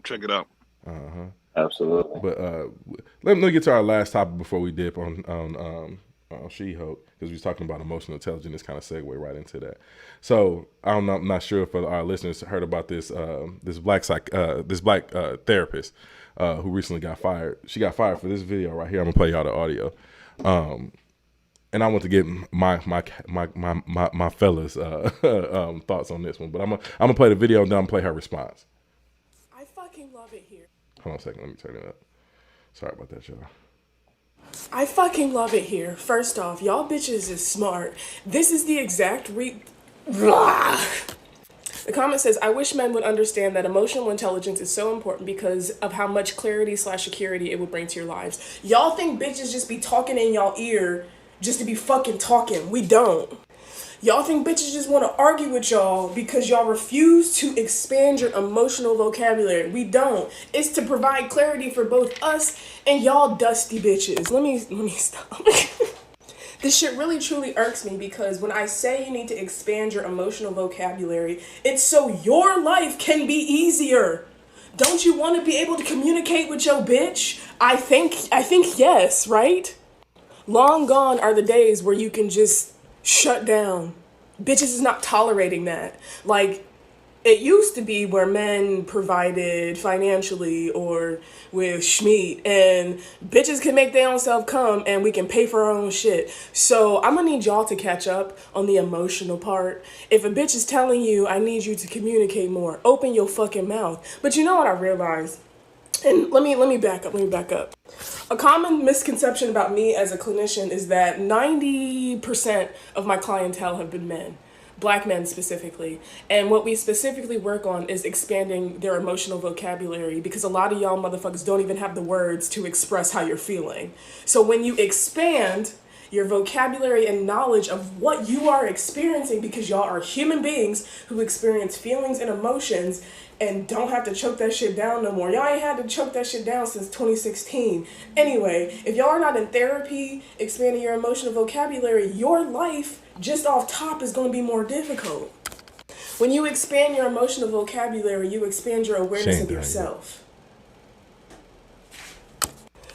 check it out. Absolutely. But let me get to our last topic before we dip on She-Hulk, because we was talking about emotional intelligence. This kind of segue right into that. So I'm not sure if our listeners heard about this black therapist who recently got fired. She got fired for this video right here. I'm gonna play y'all the audio. And I want to get my fellas thoughts on this one, but I'm gonna play the video and then I'm gonna play her response. I fucking love it here. Hold on a second, let me turn it up. Sorry about that, y'all. I fucking love it here. First off, y'all bitches is smart. This is the exact Blah. The comment says, I wish men would understand that emotional intelligence is so important because of how much clarity/security it would bring to your lives. Y'all think bitches just be talking in y'all ear just to be fucking talking. We don't. Y'all think bitches just want to argue with y'all because y'all refuse to expand your emotional vocabulary. We don't. It's to provide clarity for both us and y'all dusty bitches. Let me stop. This shit really truly irks me because when I say you need to expand your emotional vocabulary, it's so your life can be easier. Don't you want to be able to communicate with your bitch? I think yes, right? Long gone are the days where you can just shut down. Bitches is not tolerating that. Like, it used to be where men provided financially or with schmeat, and bitches can make their own self come and we can pay for our own shit. So I'm gonna need y'all to catch up on the emotional part. If a bitch is telling you, I need you to communicate more, open your fucking mouth. But you know what I realized? And let me back up. A common misconception about me as a clinician is that 90% of my clientele have been men, black men specifically. And what we specifically work on is expanding their emotional vocabulary because a lot of y'all motherfuckers don't even have the words to express how you're feeling. So when you expand your vocabulary and knowledge of what you are experiencing, because y'all are human beings who experience feelings and emotions and don't have to choke that shit down no more. Y'all ain't had to choke that shit down since 2016. Anyway, if y'all are not in therapy, expanding your emotional vocabulary, your life just off top is going to be more difficult. When you expand your emotional vocabulary, you expand your awareness of yourself.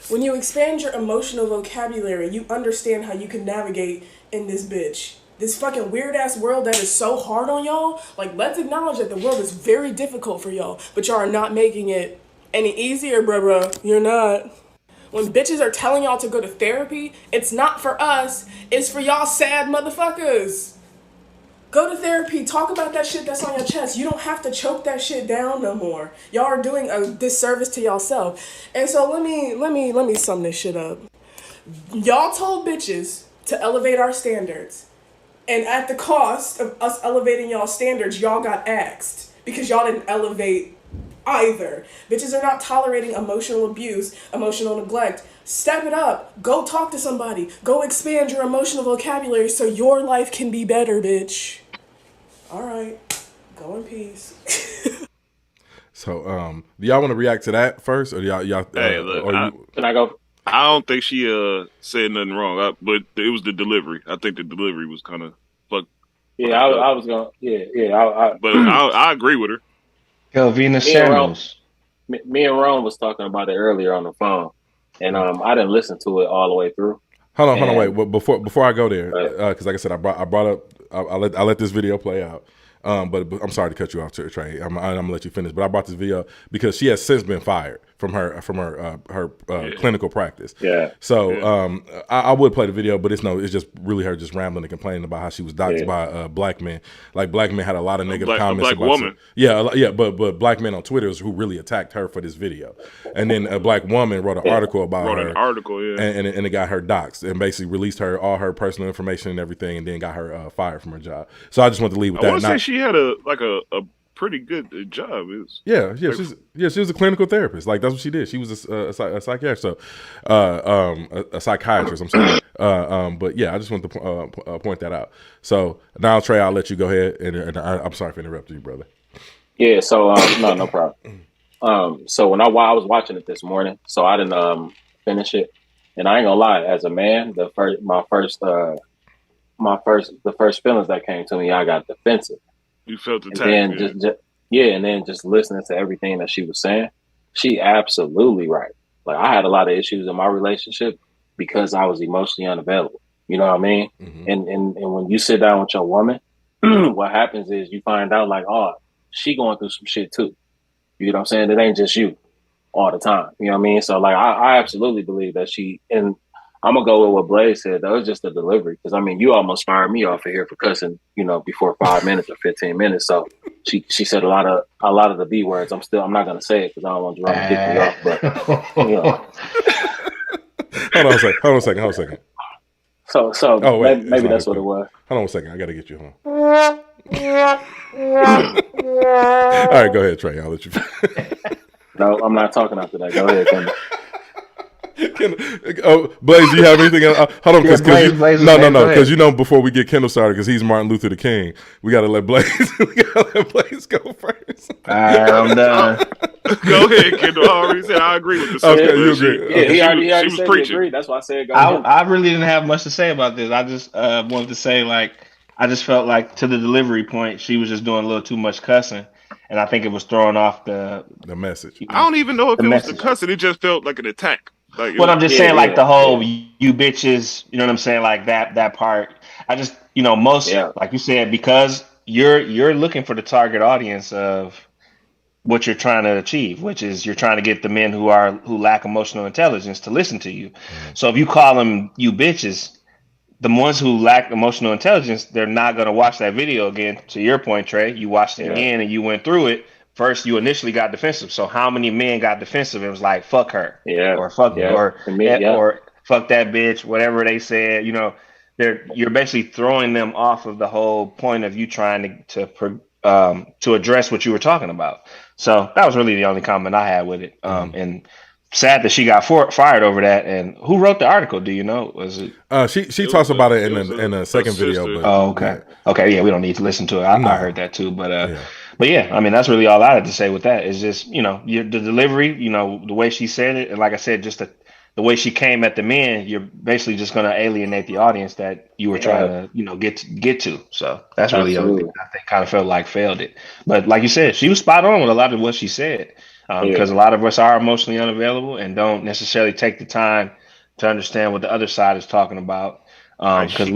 When you expand your emotional vocabulary, you understand how you can navigate in this bitch. This fucking weird ass world that is so hard on y'all. Like, let's acknowledge that the world is very difficult for y'all, but y'all are not making it any easier, bruh. You're not. When bitches are telling y'all to go to therapy, it's not for us, it's for y'all sad motherfuckers. Go to therapy, talk about that shit that's on your chest. You don't have to choke that shit down no more. Y'all are doing a disservice to y'allself. And so let me sum this shit up. Y'all told bitches to elevate our standards. And at the cost of us elevating y'all standards, y'all got axed because y'all didn't elevate either. Bitches are not tolerating emotional abuse, emotional neglect. Step it up. Go talk to somebody. Go expand your emotional vocabulary so your life can be better, bitch. All right. Go in peace. So, do y'all want to react to that first, or y'all? Hey, look, Can I go? I don't think she said nothing wrong, but it was the delivery. I think the delivery was kind of fucked. Yeah, I was gonna. Yeah. But I agree with her. Kelvina Samuels. Me and Ron was talking about it earlier on the phone, and I didn't listen to it all the way through. Hold on, wait. Well, before I go there, because like I said, I brought up. I let this video play out. But I'm sorry to cut you off, Trey. I'm gonna let you finish. But I brought this video because she has since been fired from her clinical practice. Yeah. So I would play the video, but it's just really her just rambling and complaining about how she was doxxed by black men. Like, black men had a lot of negative comments. A black woman. But black men on Twitter who really attacked her for this video. And then a black woman wrote an article about her. And it got her doxxed and basically released all her personal information and everything, and then got her fired from her job. So I just want to leave with that. I want to say she had a pretty good job. She was a clinical therapist. Like, that's what she did. She was a psychiatrist, so a psychiatrist. I'm sorry. But yeah, I just want to point that out. So now, Trey, I'll let you go ahead, and I'm sorry for interrupting you, brother. Yeah. So no problem. So when I was watching it this morning, so I didn't finish it, and I ain't gonna lie, as a man, the first feelings that came to me, I got defensive. You felt attacked. And then and then just listening to everything that she was saying, She absolutely right. Like I had a lot of issues in my relationship because I was emotionally unavailable. You know what I mean? Mm-hmm. And when you sit down with your woman, what happens is you find out like, oh, she going through some shit too. You know what I'm saying? It ain't just you all the time. You know what I mean? So like I absolutely believe that she, and I'm gonna go with what Blaze said. That was just the delivery. Because I mean, you almost fired me off of here for cussing, before 5 minutes or 15 minutes. So she said a lot of the B words. I'm not gonna say it because I don't want Jerome to kick me off. But Hold on a second. So Oh wait, maybe that's what it was. Hold on a second. I gotta get you home. All right, go ahead, Trey. I'll let you. No, I'm not talking after that. Go ahead, Kendall. Blaze, do you have anything else? Hold on, because Blaze, because before we get Kendall started, because he's Martin Luther the King, we gotta let Blaze go first. All right, I'm done. Go ahead, Kendall. I already said I agree with this. Okay, you agree? Yeah, he already she was said preaching. he agreed. That's why I said go ahead. I really didn't have much to say about this. I just wanted to say, like, I just felt like to the delivery point, she was just doing a little too much cussing, and I think it was throwing off the message. I don't even know if it was message. the cussing. It just felt like an attack. Like, What I'm just saying, like the whole you bitches, you know what I'm saying, like that part. I just, most like you said, because you're looking for the target audience of what you're trying to achieve, which is you're trying to get the men who lack emotional intelligence to listen to you. So if you call them you bitches, the ones who lack emotional intelligence, they're not going to watch that video again. To your point, Trey, you watched it again and you went through it. First, you initially got defensive. So how many men got defensive? It was like, fuck her. Or fuck or fuck that bitch, whatever they said. You're basically throwing them off of the whole point of you trying to address what you were talking about. So that was really the only comment I had with it. And sad that she got fired over that. And who wrote the article? Do you know? Was it? She talks about it in a second video. But, okay. Yeah, we don't need to listen to it. I heard that too. But yeah, I mean, that's really all I had to say with that. Is just the delivery, the way she said it, and like I said, just the way she came at the men. You're basically just going to alienate the audience that you were trying to get to. So that's really the only thing I think kind of felt like failed it. But like you said, she was spot on with a lot of what she said. Because a lot of us are emotionally unavailable and don't necessarily take the time to understand what the other side is talking about. Because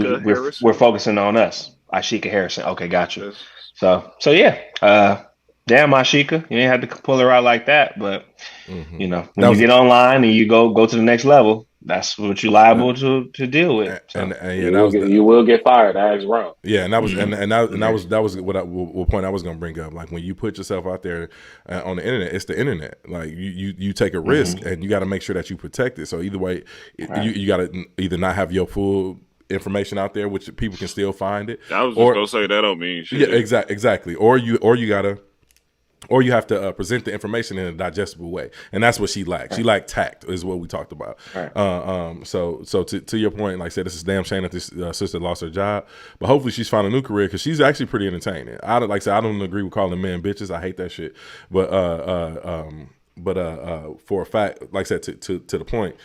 we're focusing on us. Ashika Harrison. Okay, gotcha. Yes. So yeah. Damn, Ashika, you ain't had to pull her out like that. But when you get online and you go to the next level, that's what you're liable to deal with. You will get fired. That's wrong. Yeah, and that was that was what point I was going to bring up. Like when you put yourself out there on the internet, it's the internet. Like you take a risk and you got to make sure that you protect it. So either way, you got to either not have your full information out there, which people can still find it. I was just gonna say that don't mean shit. Yeah, exactly. Or you gotta. Or you have to present the information in a digestible way, and that's what she lacked. Right. She lacked tact, is what we talked about. Right. So to your point, like I said, this is a damn shame that this sister lost her job, but hopefully she's found a new career because she's actually pretty entertaining. I don't agree with calling men bitches. I hate that shit. But for a fact, like I said, to the point.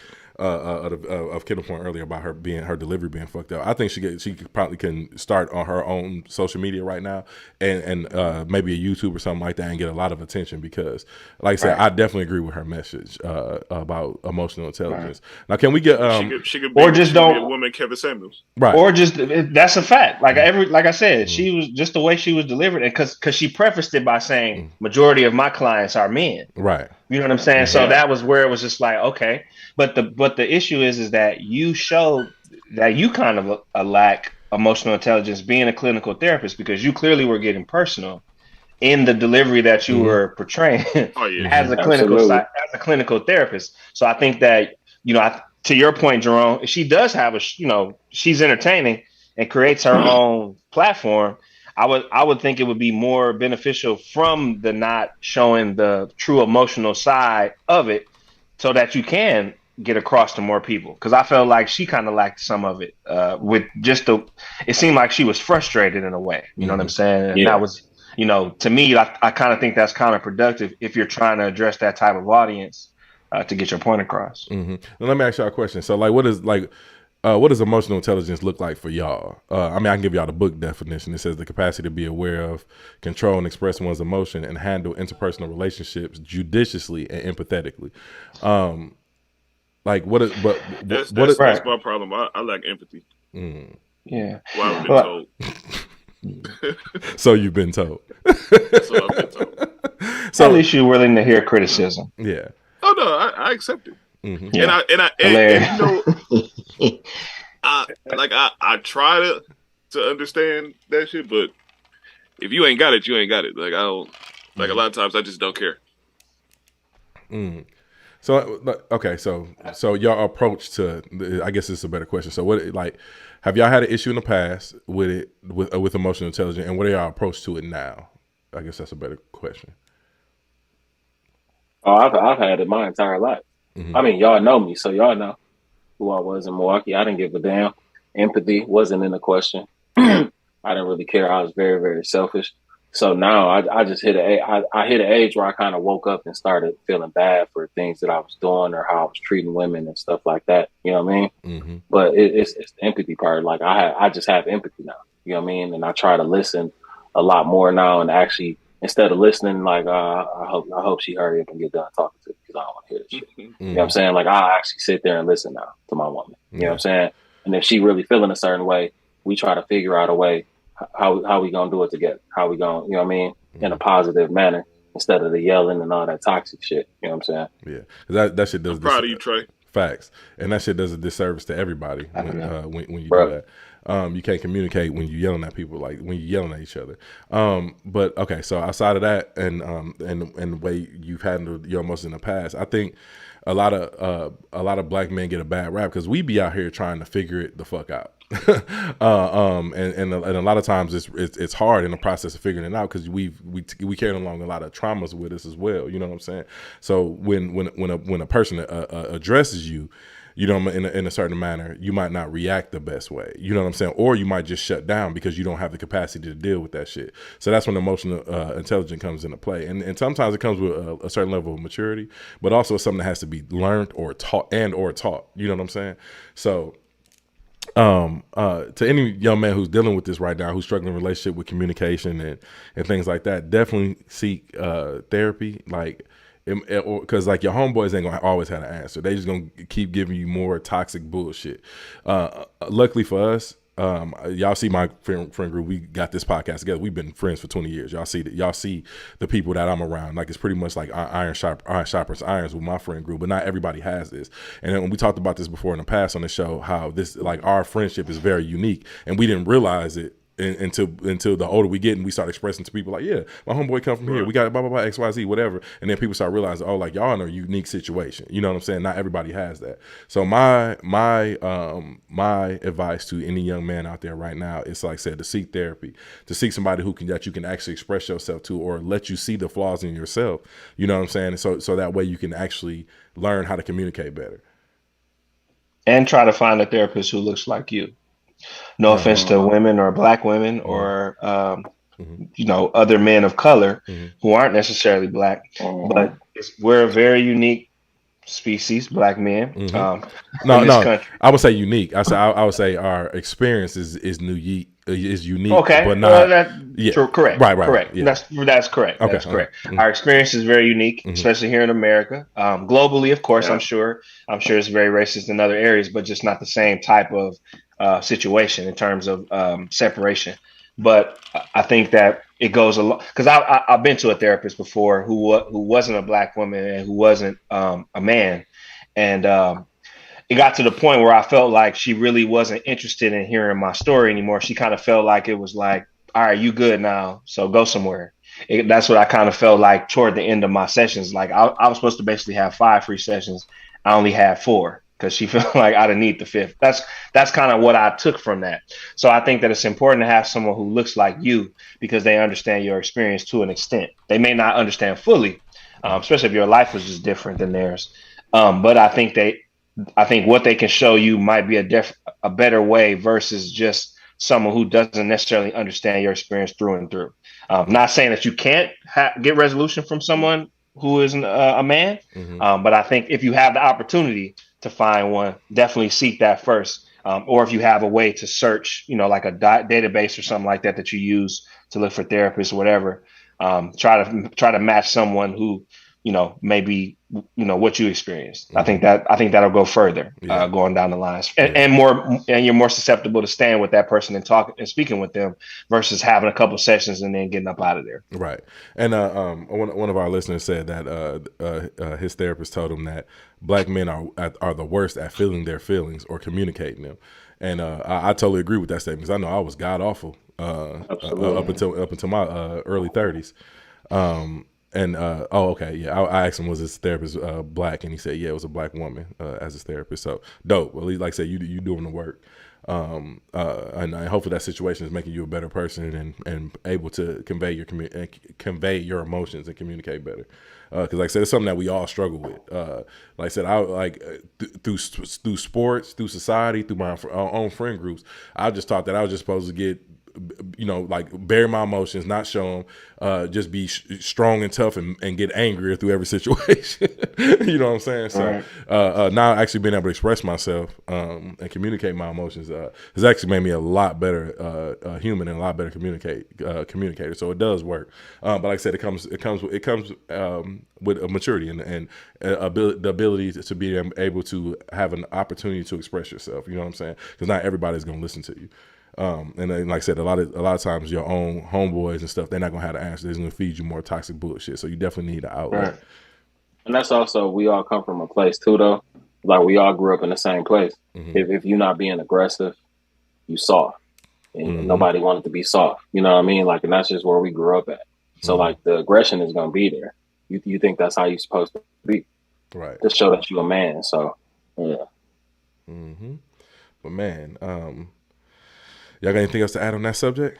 Of Kendall's point earlier about her delivery being fucked up. I think she probably can start on her own social media right now and maybe a YouTube or something like that and get a lot of attention because, like I said, I definitely agree with her message about emotional intelligence. Now, can we get she could be a woman, Kevin Samuels, right? Or just that's a fact. Like I said, she was just the way she was delivered, and because she prefaced it by saying majority of my clients are men, right? You know what I'm saying? So that was where it was just like, okay. But the issue is that you showed that you kind of lack emotional intelligence being a clinical therapist because you clearly were getting personal in the delivery that you were portraying as a clinical therapist. So I think that, to your point, Jerome, she does have she's entertaining and creates her own platform. I would think it would be more beneficial from the not showing the true emotional side of it so that you can get across to more people. Because I felt like she kind of lacked some of it with just it seemed like she was frustrated in a way. You know what I'm saying? And that was, to me, I kind of think that's counterproductive if you're trying to address that type of audience to get your point across. Now, let me ask y'all a question. So, like, what is like? what does emotional intelligence look like for y'all? I mean, I can give y'all the book definition. It says the capacity to be aware of, control, and express one's emotion and handle interpersonal relationships judiciously and empathetically. Like what is, but That's what is, that's my problem. I lack empathy. Yeah. Well, I've been told. So you've been told. So I've been told. So at least you're willing to hear criticism. yeah. Oh no, I accept it. Yeah. And you know, I try to understand that shit, but if you ain't got it, you ain't got it. Like I don't like a lot of times I just don't care. So okay, so your approach to, I guess this is a better question. So what, like, have y'all had an issue in the past with it with emotional intelligence, and what are y'all approach to it now? I guess that's a better question. Oh, I've had it my entire life. I mean, y'all know me, so y'all know who I was in Milwaukee. I didn't give a damn. Empathy wasn't in the question. I didn't really care. I was very, very selfish. So now I just hit I hit an age where I kind of woke up and started feeling bad for things that I was doing or how I was treating women and stuff like that. You know what I mean? But it's the empathy part. Like I just have empathy now. You know what I mean? And I try to listen a lot more now, and actually, instead of listening, like I hope she hurry up and get done talking to me because I don't want to hear this shit. You know what I'm saying? Like I actually sit there and listen now to my woman. You know what I'm saying? And if she really feeling a certain way, we try to figure out a way how we gonna do it together. How we gonna, you know what I mean, in a positive manner instead of the yelling and all that toxic shit. You know what I'm saying? Yeah, that shit does. I'm proud of you, Trey. Facts, and that shit does a disservice to everybody when you do that. You can't communicate when you're yelling at people, like when you're yelling at each other. But okay, so outside of that, and the way you've handled your emotions in the past, I think a lot of black men get a bad rap because we be out here trying to figure it the fuck out. And a lot of times it's hard in the process of figuring it out because we carry along a lot of traumas with us as well. You know what I'm saying? So when a person addresses you, you know, in a certain manner, you might not react the best way. You know what I'm saying? Or you might just shut down because you don't have the capacity to deal with that shit. So that's when emotional intelligence comes into play. And sometimes it comes with a certain level of maturity, but also something that has to be learned or taught. You know what I'm saying? So to any young man who's dealing with this right now, who's struggling in a relationship with communication and things like that, definitely seek therapy. Like, because like your homeboys ain't gonna always have an answer. They just gonna keep giving you more toxic bullshit. Luckily for us, y'all see my friend group. We got this podcast together. We've been friends for 20 years. Y'all see the people that I'm around. Like it's pretty much like iron sharpens irons with my friend group. But not everybody has this. And then when we talked about this before in the past on the show, how this, like, our friendship is very unique, and we didn't realize it until the older we get and we start expressing to people like, yeah, my homeboy come from here, we got blah blah blah XYZ whatever, and then people start realizing, oh, like, y'all in a unique situation. You know what I'm saying? Not everybody has that. So my advice to any young man out there right now is, like I said, to seek therapy, to seek somebody that you can actually express yourself to, or let you see the flaws in yourself. You know what I'm saying? So that way you can actually learn how to communicate better. And try to find a therapist who looks like you. No offense to women or black women or, you know, other men of color who aren't necessarily black, but we're a very unique species, black men. No, I would say unique. I would say our experience is unique. Okay, but not. True, correct. Right. Correct. Yeah. That's correct. Okay. That's correct. Our experience is very unique, especially here in America. Globally, of course, I'm sure it's very racist in other areas, but just not the same type of situation in terms of separation. But I think that it goes a lot, because I've been to a therapist before who wasn't a black woman and who wasn't a man, and it got to the point where I felt like she really wasn't interested in hearing my story anymore. She kind of felt like it was like, all right, you good now, so go somewhere. That's what I kind of felt like toward the end of my sessions. Like I was supposed to basically have 5 free sessions. I only had 4 because she felt like I didn't need the 5th. That's kind of what I took from that. So I think that it's important to have someone who looks like you because they understand your experience to an extent. They may not understand fully, especially if your life was just different than theirs. But I think what they can show you might be a better way versus just someone who doesn't necessarily understand your experience through and through. Not saying that you can't get resolution from someone who isn't a man, but I think if you have the opportunity to find one, definitely seek that first or if you have a way to search, like a database or something like that that you use to look for therapists or whatever, try to match someone who, maybe, what you experienced. I think that'll go further, going down the lines, and you're more susceptible to staying with that person and talking and speaking with them versus having a couple sessions and then getting up out of there. Right. And one of our listeners said that his therapist told him that Black men are the worst at feeling their feelings or communicating them. And I totally agree with that statement, because I know I was god awful up until my early 30s. I asked him, was his therapist Black, and he said, yeah, it was a Black woman as his therapist. So dope. At least, like I said, you doing the work. And hopefully that situation is making you a better person and able to convey your emotions and communicate better. Because like I said, it's something that we all struggle with. Like I said, through sports, through society, through my own friend groups, I just thought that I was just supposed to get, like bury my emotions, not show them, just be strong and tough and get angrier through every situation. You know what I'm saying? So now actually being able to express myself and communicate my emotions has actually made me a lot better human and a lot better communicator. So it does work. But like I said, it comes with a maturity and the ability to be able to have an opportunity to express yourself. You know what I'm saying? Because not everybody's going to listen to you. And then, like I said, a lot of times your own homeboys and stuff, they're not gonna have the answer. They're gonna feed you more toxic bullshit. So you definitely need an outlet. Right. And that's also, we all come from a place too, though. Like we all grew up in the same place. Mm-hmm. If you're not being aggressive, you soft, and nobody wanted to be soft. You know what I mean? Like, and that's just where we grew up at. So like the aggression is gonna be there. You think that's how you're supposed to be, right? To show that you're a man. So yeah. Mm-hmm. But man, y'all got anything else to add on that subject?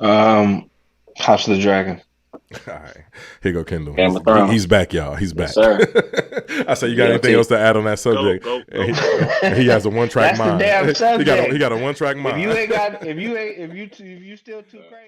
House of the Dragon. All right. Here go Kendall. He's back, y'all. He's back. Yes, I said, you got anything else to add on that subject? Go. He has a one-track mind. That's the damn subject. He got a one-track mind. If you still too crazy.